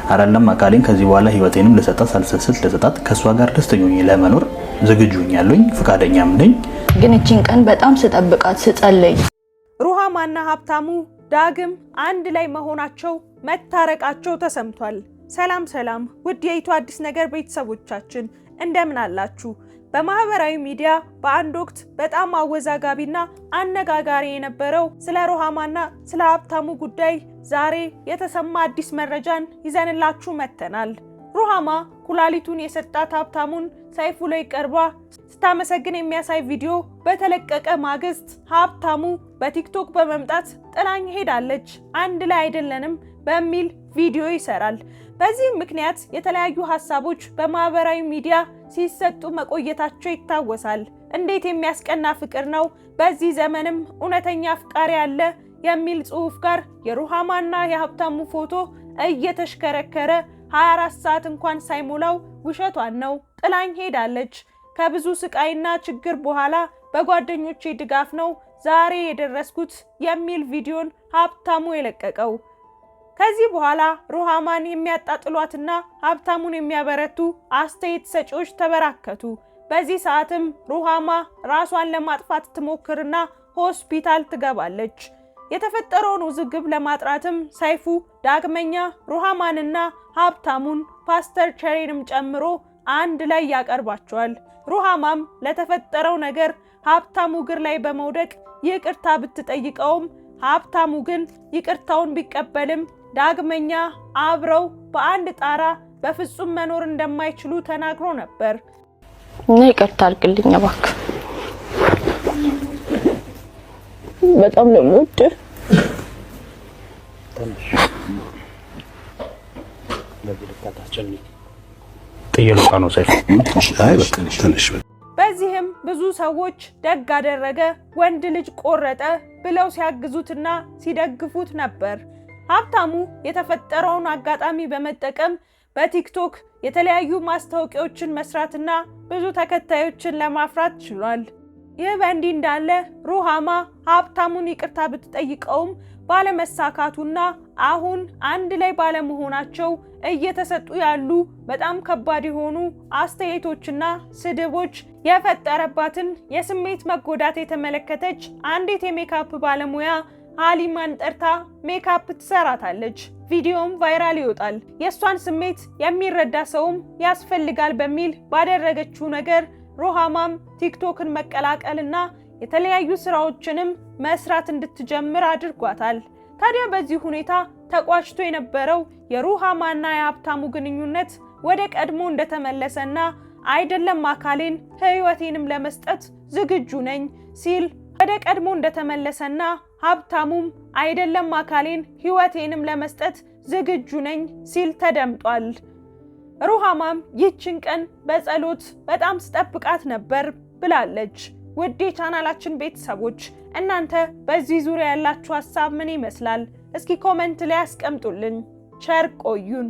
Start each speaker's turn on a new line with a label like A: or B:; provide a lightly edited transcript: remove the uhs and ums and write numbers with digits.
A: አይደለም አካሌን ከዚህ በኋላ ህይወቴንም ለሰጣት ሳልሰስት ለሰጣት ከሷ ጋር ደስተኛ ሆኜ ለመኖር ዝግጁ ነኝ ፍቃደኛም ነኝ።
B: ግን እቺን ቀን በጣም ስጠብቃት ስጸልይ
C: ሩሃማና ሀብታሙ ዳግም አንድ ላይ መሆናቸው መታረቃቸው ተሰምቷል። ሰላም ውድ የኢትዮ አዲስ ነገር ቤተሰቦቻችን እንደምን አላችሁ? በማህበራዊ ሚዲያ በአንድ ወቅት በጣም አወዛጋቢና አነጋጋሪ የነበረው ስለ ሩሃማና ስለ ሀብታሙ ጉዳይ ዛሬ የተሰማ አዲስ መረጃን ይዘንላችሁ መተናል። ሩሃማ ኩላሊቱን የሰጣት ሀብታሙን ሰይፉ ላይ ቀርባ ስታመሰግን የሚያሳይ ቪዲዮ በተለቀቀ ማግስት ሀብታሙ በቲክቶክ በመምጣት ጥላኝ ሄዳለች፣ አንድ ላይ አይደለንም በሚል ቪዲዮ ይሰራል። በዚህ ምክንያት የተለያዩ ሐሳቦች በማህበራዊ ሚዲያ ሲሰጡ መቆየታቸው ይታወሳል። እንዴት የሚያስቀና ፍቅር ነው! በዚህ ዘመንም እውነተኛ ፍቃሪ ያለ የሚል ጽሑፍ ጋር የሩሃማና የሀብታሙ ፎቶ እየተሽከረከረ 24 ሰዓት እንኳን ሳይሞላው ውሸቷን ነው ጥላኝ ሄዳለች፣ ከብዙ ስቃይና ችግር በኋላ በጓደኞቼ ድጋፍ ነው ዛሬ የደረስኩት የሚል ቪዲዮን ሀብታሙ የለቀቀው። ከዚህ በኋላ ሩሃማን የሚያጣጥሏትና ሀብታሙን የሚያበረቱ አስተያየት ሰጪዎች ተበራከቱ። በዚህ ሰዓትም ሩሃማ ራሷን ለማጥፋት ትሞክርና ሆስፒታል ትገባለች። የተፈጠረውን ውዝግብ ለማጥራትም ሰይፉ ዳግመኛ ሩሃማንና ሀብታሙን ፓስተር ቸሬንም ጨምሮ አንድ ላይ ያቀርባቸዋል። ሩሃማም ለተፈጠረው ነገር ሀብታሙ እግር ላይ በመውደቅ ይቅርታ ብትጠይቀውም ሀብታሙ ግን ይቅርታውን ቢቀበልም ዳግመኛ አብረው በአንድ ጣራ በፍጹም መኖር እንደማይችሉ ተናግሮ ነበር።
B: ይቅርታ አድርግልኝ እባክህ፣ በጣም ነው የምወድህ።
C: በዚህም ብዙ ሰዎች ደግ አደረገ፣ ወንድ ልጅ ቆረጠ ብለው ሲያግዙትና ሲደግፉት ነበር። ሀብታሙ የተፈጠረውን አጋጣሚ በመጠቀም በቲክቶክ የተለያዩ ማስታወቂያዎችን መስራትና ብዙ ተከታዮችን ለማፍራት ችሏል። ይህ በእንዲህ እንዳለ ሩሃማ ሀብታሙን ይቅርታ ብትጠይቀውም ባለመሳካቱና አሁን አንድ ላይ ባለመሆናቸው እየተሰጡ ያሉ በጣም ከባድ የሆኑ አስተያየቶችና ስድቦች የፈጠረባትን የስሜት መጎዳት የተመለከተች አንዲት የሜካፕ ባለሙያ ሃሊማን ጠርታ ሜካፕ ትሰራታለች። ቪዲዮም ቫይራል ይወጣል። የሷን ስሜት የሚረዳ ሰውም ያስፈልጋል በሚል ባደረገችው ነገር ሩሃማም ቲክቶክን መቀላቀልና የተለያዩ ስራዎችንም መስራት እንድትጀምር አድርጓታል። ታዲያ በዚህ ሁኔታ ተቋጭቶ የነበረው የሩሃማና የሀብታሙ ግንኙነት ወደ ቀድሞ እንደተመለሰና አይደለም አካሌን ህይወቴንም ለመስጠት ዝግጁ ነኝ ሲል ወደ ቀድሞ እንደተመለሰና ሀብታሙም አይደለም አካሌን ህይወቴንም ለመስጠት ዝግጁ ነኝ ሲል ተደምጧል። ሩሃማም ይህችን ቀን በጸሎት በጣም ስጠብቃት ነበር ብላለች። ውድ የቻናላችን ቤተሰቦች እናንተ በዚህ ዙሪያ ያላችሁ ሐሳብ ምን ይመስላል? እስኪ ኮሜንት ላይ አስቀምጡልን። ቸር ቆዩን።